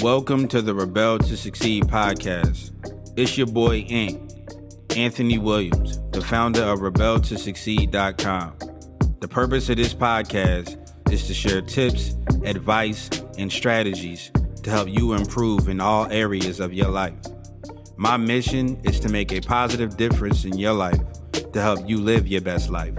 Welcome to the Rebel to Succeed podcast. It's your boy Anthony Williams, the founder of rebeltosucceed.com. The purpose of this podcast is to share tips, advice, and strategies to help you improve in all areas of your life. My mission is to make a positive difference in your life to help you live your best life.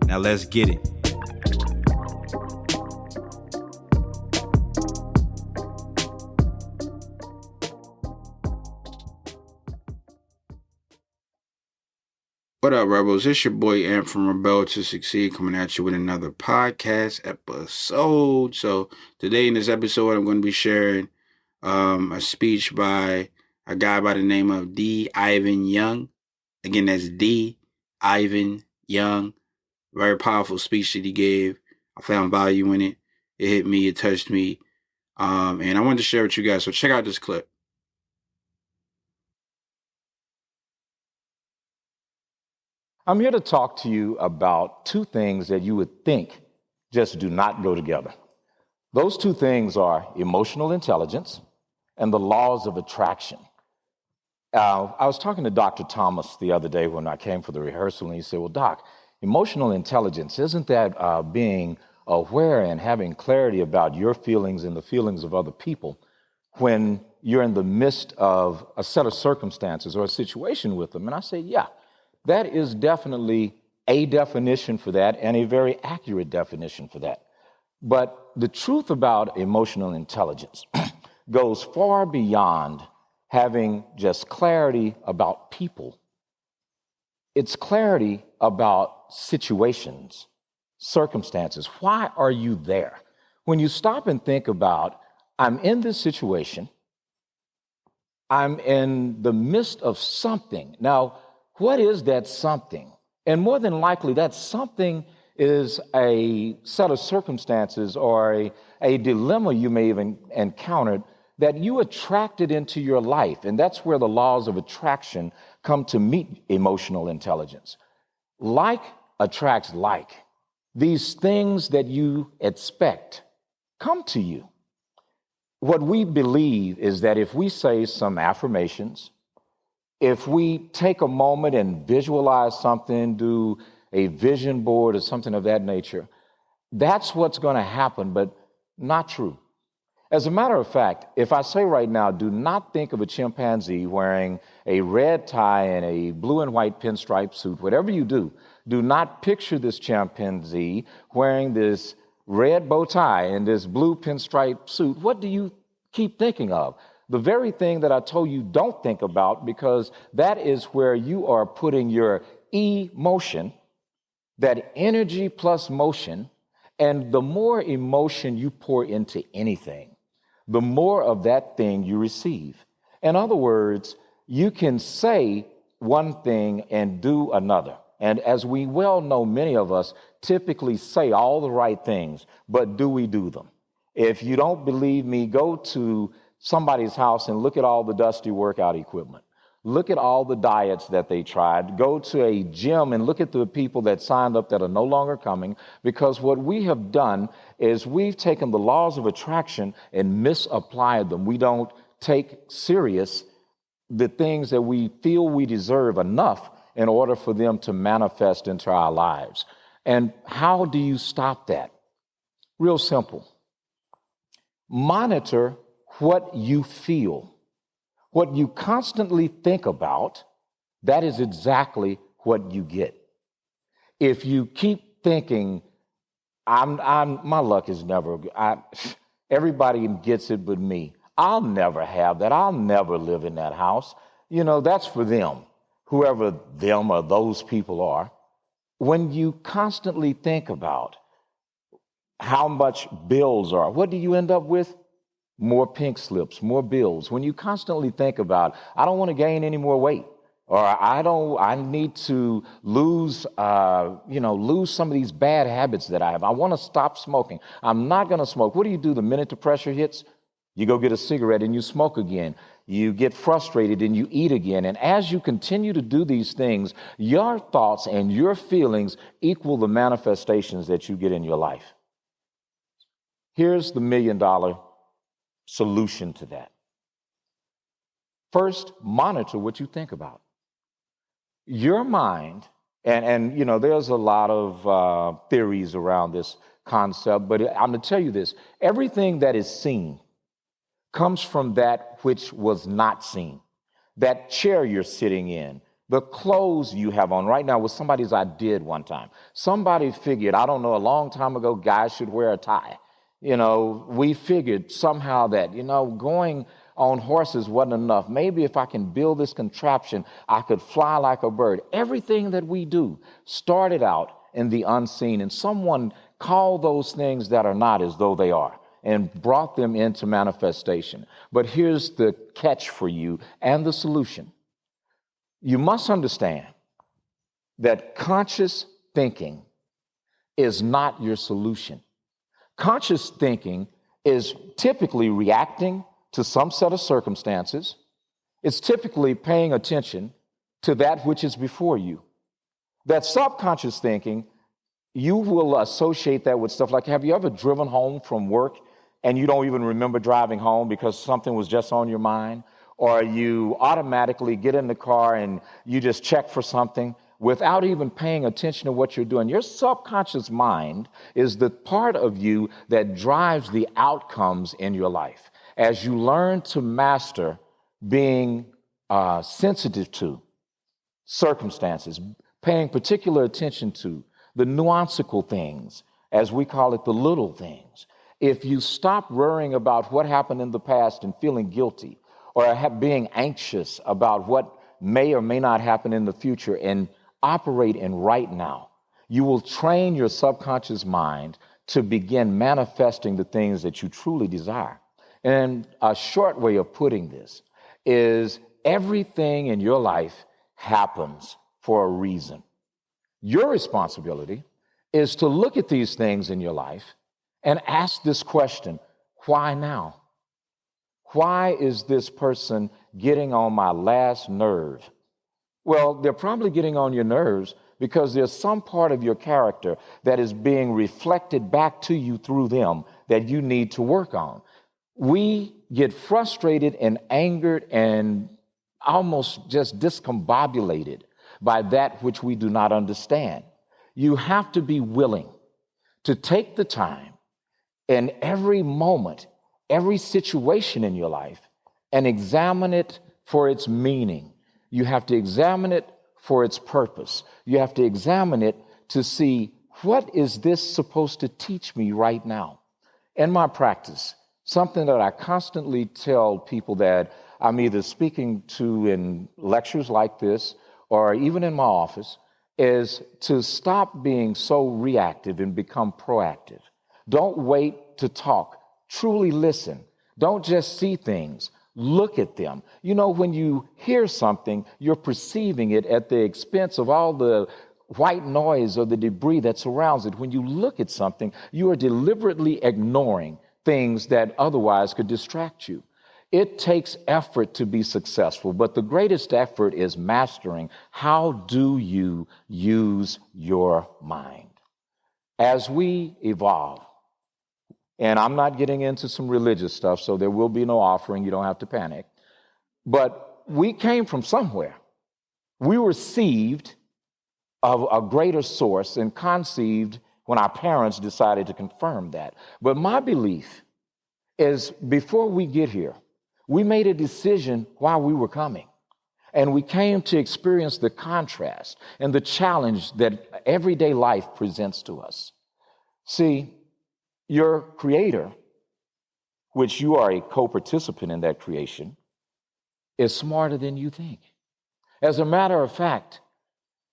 Now let's get it. What up, Rebels? It's your boy Ant from Rebel to Succeed coming at you with another podcast episode. So today in this episode, I'm going to be sharing a speech by a guy by the name of D. Ivan Young. Again, that's D. Ivan Young. Very powerful speech that he gave. I found value in it. It hit me. It touched me. And I wanted to share with you guys. So check out this clip. I'm here to talk to you about two things that you would think just do not go together. Those two things are emotional intelligence and the laws of attraction. I was talking to Dr. Thomas the other day when I came for the rehearsal, and he said, well, Doc, emotional intelligence, isn't that being aware and having clarity about your feelings and the feelings of other people when you're in the midst of a set of circumstances or a situation with them? And I say, yeah. That is definitely a definition for that and a very accurate definition for that. But the truth about emotional intelligence goes far beyond having just clarity about people. It's clarity about situations, circumstances. Why are you there? When you stop and think about, I'm in this situation, I'm in the midst of something. Now, what is that something? And more than likely, that something is a set of circumstances or a dilemma you may have encountered that you attracted into your life. And that's where the laws of attraction come to meet emotional intelligence. Like attracts like. These things that you expect come to you. What we believe is that if we say some affirmations, if we take a moment and visualize something, do a vision board or something of that nature, that's what's going to happen, but not true. As a matter of fact, if I say right now, do not think of a chimpanzee wearing a red tie and a blue and white pinstripe suit, whatever you do not picture this chimpanzee wearing this red bow tie and this blue pinstripe suit. What do you keep thinking of? The very thing that I told you don't think about, because that is where you are putting your emotion, that energy plus motion, and the more emotion you pour into anything, the more of that thing you receive. In other words, you can say one thing and do another. And as we well know, many of us typically say all the right things, but do we do them? If you don't believe me, go to somebody's house and look at all the dusty workout equipment. Look at all the diets that they tried. Go to a gym and look at the people that signed up that are no longer coming, because what we have done is we've taken the laws of attraction and misapplied them. We don't take serious the things that we feel we deserve enough in order for them to manifest into our lives. And how do you stop that? Real simple. Monitor what you feel. What you constantly think about, that is exactly what you get. If you keep thinking, my luck is never good. Everybody gets it but me. I'll never have that. I'll never live in that house. That's for them, whoever them or those people are. When you constantly think about how much bills are, what do you end up with? More pink slips, more bills. When you constantly think about, I don't want to gain any more weight, or I need to lose some of these bad habits that I have. I want to stop smoking. I'm not going to smoke. What do? The minute the pressure hits, you go get a cigarette and you smoke again. You get frustrated and you eat again. And as you continue to do these things, your thoughts and your feelings equal the manifestations that you get in your life. Here's the $1 million solution to that. First, monitor what you think about. Your mind, and you know, there's a lot of theories around this concept, but I'm going to tell you this. Everything that is seen comes from that which was not seen. That chair you're sitting in, the clothes you have on right now was somebody's idea at one time. Somebody figured, I don't know, a long time ago, guys should wear a tie. You know, we figured somehow that, you know, going on horses wasn't enough. Maybe if I can build this contraption, I could fly like a bird. Everything that we do started out in the unseen, and someone called those things that are not as though they are and brought them into manifestation. But here's the catch for you and the solution. You must understand that conscious thinking is not your solution. Conscious thinking is typically reacting to some set of circumstances. It's typically paying attention to that which is before you. That subconscious thinking, you will associate that with stuff like, have you ever driven home from work and you don't even remember driving home because something was just on your mind? Or you automatically get in the car and you just check for something without even paying attention to what you're doing. Your subconscious mind is the part of you that drives the outcomes in your life. As you learn to master being sensitive to circumstances, paying particular attention to the nuanceical things, as we call it, the little things. If you stop worrying about what happened in the past and feeling guilty, or being anxious about what may or may not happen in the future and operate in right now, you will train your subconscious mind to begin manifesting the things that you truly desire. And a short way of putting this is everything in your life happens for a reason. Your responsibility is to look at these things in your life and ask this question, why now? Why is this person getting on my last nerve? Well, they're probably getting on your nerves because there's some part of your character that is being reflected back to you through them that you need to work on. We get frustrated and angered and almost just discombobulated by that which we do not understand. You have to be willing to take the time in every moment, every situation in your life, and examine it for its meaning. You have to examine it for its purpose. You have to examine it to see, what is this supposed to teach me right now? In my practice, something that I constantly tell people that I'm either speaking to in lectures like this or even in my office is to stop being so reactive and become proactive. Don't wait to talk. Truly listen. Don't just see things. Look at them. You know, when you hear something, you're perceiving it at the expense of all the white noise or the debris that surrounds it. When you look at something, you are deliberately ignoring things that otherwise could distract you. It takes effort to be successful, but the greatest effort is mastering how do you use your mind. As we evolve, and I'm not getting into some religious stuff, so there will be no offering. You don't have to panic. But we came from somewhere. We received of a greater source and conceived when our parents decided to confirm that. But my belief is before we get here, we made a decision while we were coming. And we came to experience the contrast and the challenge that everyday life presents to us. See, your creator, which you are a co-participant in that creation, is smarter than you think. As a matter of fact,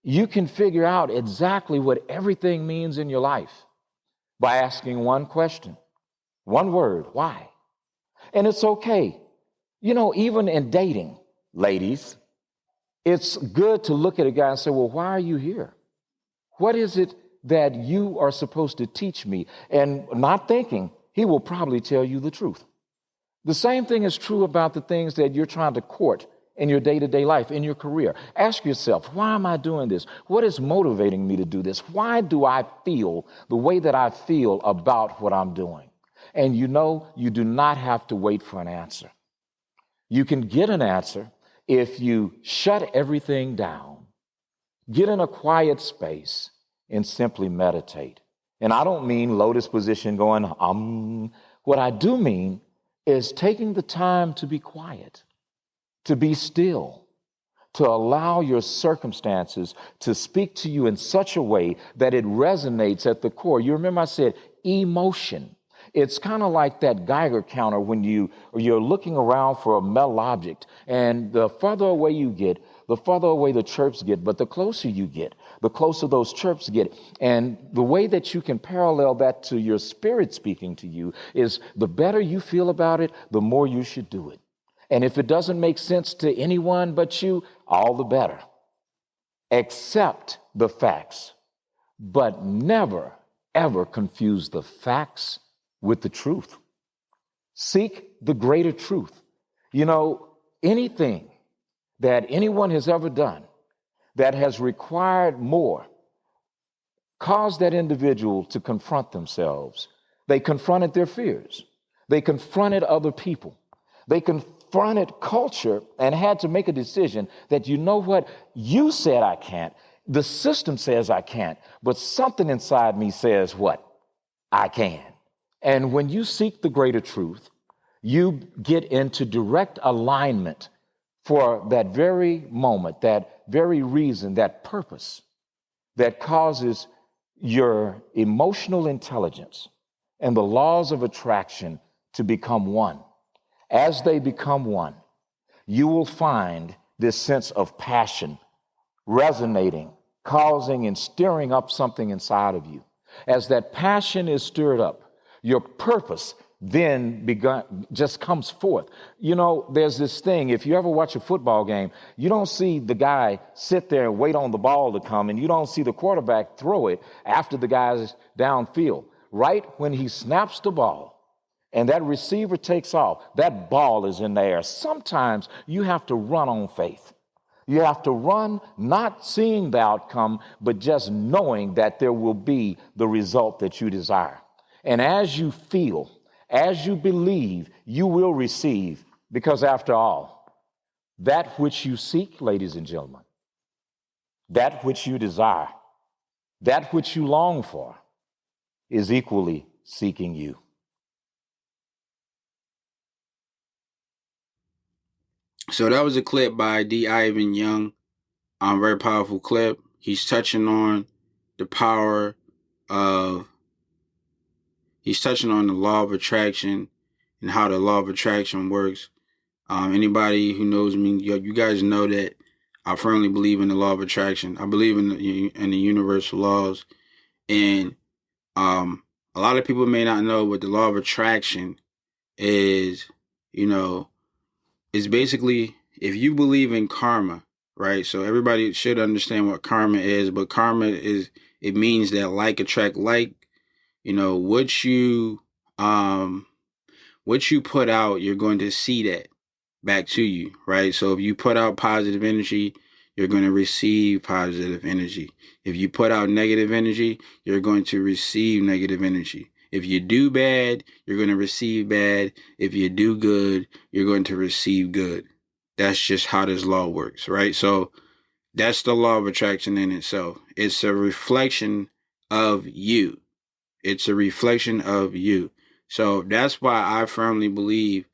you can figure out exactly what everything means in your life by asking one question, one word, why? And it's okay. You know, even in dating, ladies, it's good to look at a guy and say, well, why are you here? What is it that you are supposed to teach me? And not thinking, he will probably tell you the truth. The same thing is true about the things that you're trying to court in your day-to-day life, in your career. Ask yourself, why am I doing this? What is motivating me to do this? Why do I feel the way that I feel about what I'm doing? And you do not have to wait for an answer. You can get an answer if you shut everything down, get in a quiet space, and simply meditate. And I don't mean lotus position going, What I do mean is taking the time to be quiet, to be still, to allow your circumstances to speak to you in such a way that it resonates at the core. You remember I said emotion. It's kind of like that Geiger counter when you're looking around for a metal object, and the further away you get, the further away the chirps get, but the closer you get, the closer those chirps get. And the way that you can parallel that to your spirit speaking to you is the better you feel about it, the more you should do it. And if it doesn't make sense to anyone but you, all the better. Accept the facts, but never, ever confuse the facts with the truth. Seek the greater truth. Anything that anyone has ever done that has required more caused that individual to confront themselves. They confronted their fears. They confronted other people. They confronted culture and had to make a decision that, what, you said I can't. The system says I can't, but something inside me says what? I can. And when you seek the greater truth, you get into direct alignment for that very moment, that very reason, that purpose that causes your emotional intelligence and the laws of attraction to become one. As they become one, you will find this sense of passion resonating, causing and stirring up something inside of you. As that passion is stirred up, your purpose then just comes forth. There's this thing, if you ever watch a football game, you don't see the guy sit there and wait on the ball to come, and you don't see the quarterback throw it after the guy's downfield. Right when he snaps the ball and that receiver takes off, that ball is in the air. Sometimes you have to run on faith. You have to run not seeing the outcome, but just knowing that there will be the result that you desire. And as you feel, as you believe, you will receive, because after all, that which you seek, ladies and gentlemen, that which you desire, that which you long for, is equally seeking you. So that was a clip by D. Ivan Young. Very powerful clip. He's touching on the power of, he's touching on the law of attraction and how the law of attraction works. Anybody who knows me, you guys know that I firmly believe in the law of attraction. I believe in the universal laws. And a lot of people may not know what the law of attraction is. It's basically, if you believe in karma, right? So everybody should understand what karma is, but karma it means that like attract like. What you put out, you're going to see that back to you, right? So if you put out positive energy, you're going to receive positive energy. If you put out negative energy, you're going to receive negative energy. If you do bad, you're going to receive bad. If you do good, you're going to receive good. That's just how this law works, right? So that's the law of attraction in itself. It's a reflection of you. It's a reflection of you. So that's why I firmly believe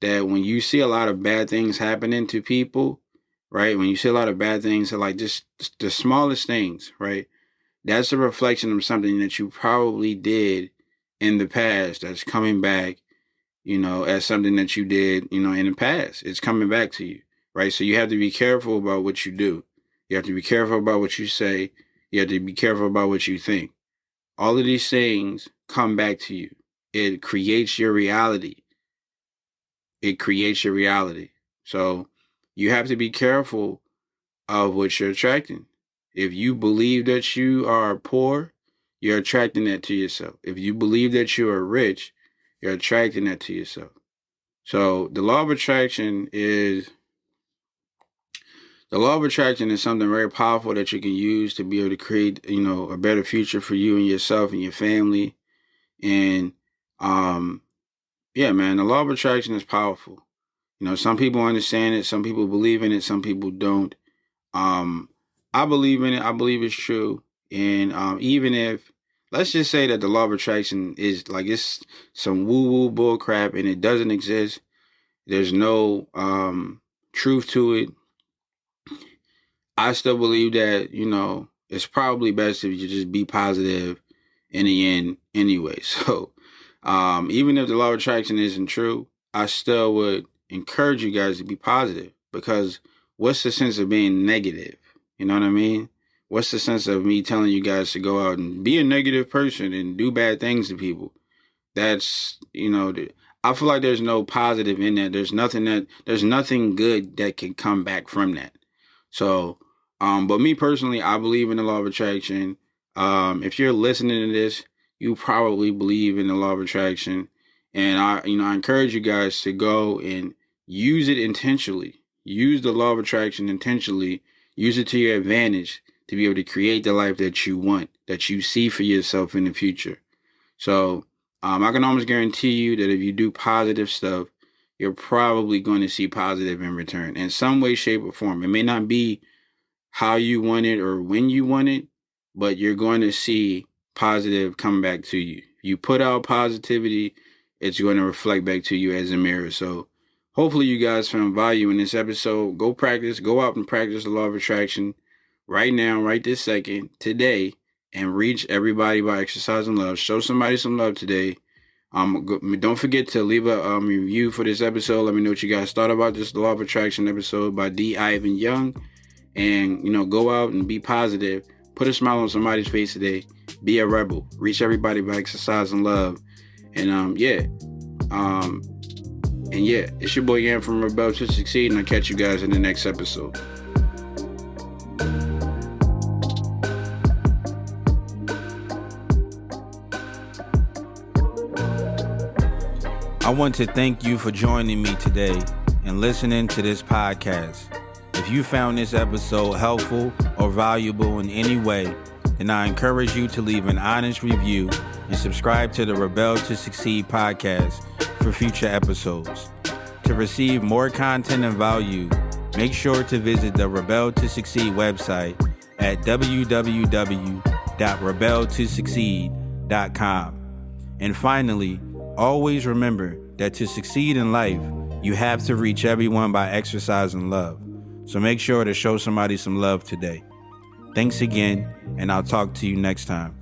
that when you see a lot of bad things happening to people, right? When you see a lot of bad things, like just the smallest things, right? That's a reflection of something that you probably did in the past that's coming back, as something that you did, in the past. It's coming back to you, right? So you have to be careful about what you do. You have to be careful about what you say. You have to be careful about what you think. All of these things come back to you. It creates your reality. It creates your reality. So you have to be careful of what you're attracting. If you believe that you are poor, you're attracting that to yourself. If you believe that you are rich, you're attracting that to yourself. So the law of attraction is something very powerful that you can use to be able to create, a better future for you and yourself and your family. And yeah, man, the law of attraction is powerful. Some people understand it, some people believe in it, some people don't. Um, I believe in it. I believe it's true. And even if, let's just say that the law of attraction is like it's some woo woo bull crap and it doesn't exist, there's no truth to it. I still believe that, it's probably best if you just be positive in the end anyway. So, even if the law of attraction isn't true, I still would encourage you guys to be positive because what's the sense of being negative? You know what I mean? What's the sense of me telling you guys to go out and be a negative person and do bad things to people? That's, I feel like there's no positive in that. There's nothing good that can come back from that. So, but me personally, I believe in the law of attraction. If you're listening to this, you probably believe in the law of attraction. And I encourage you guys to go and use it intentionally. Use the law of attraction intentionally. Use it to your advantage to be able to create the life that you want, that you see for yourself in the future. So, I can almost guarantee you that if you do positive stuff, you're probably going to see positive in return in some way, shape, or form. It may not be how you want it or when you want it, but you're going to see positive come back to you. You put out positivity, it's going to reflect back to you as a mirror. So hopefully you guys found value in this episode. Go out and practice the law of attraction right now, right this second, today, and reach everybody by exercising love. Show somebody some love today. Don't forget to leave a review for this episode. Let me know what you guys thought about this Law of Attraction episode by D. Ivan Young. And, go out and be positive. Put a smile on somebody's face today. Be a rebel. Reach everybody by exercising love. And, it's your boy Yan from Rebel to Succeed. And I'll catch you guys in the next episode. I want to thank you for joining me today and listening to this podcast. If you found this episode helpful or valuable in any way, then I encourage you to leave an honest review and subscribe to the Rebel to Succeed podcast for future episodes. To receive more content and value, make sure to visit the Rebel to Succeed website at www.rebeltosucceed.com. And finally, always remember that to succeed in life, you have to reach everyone by exercising love. So make sure to show somebody some love today. Thanks again, and I'll talk to you next time.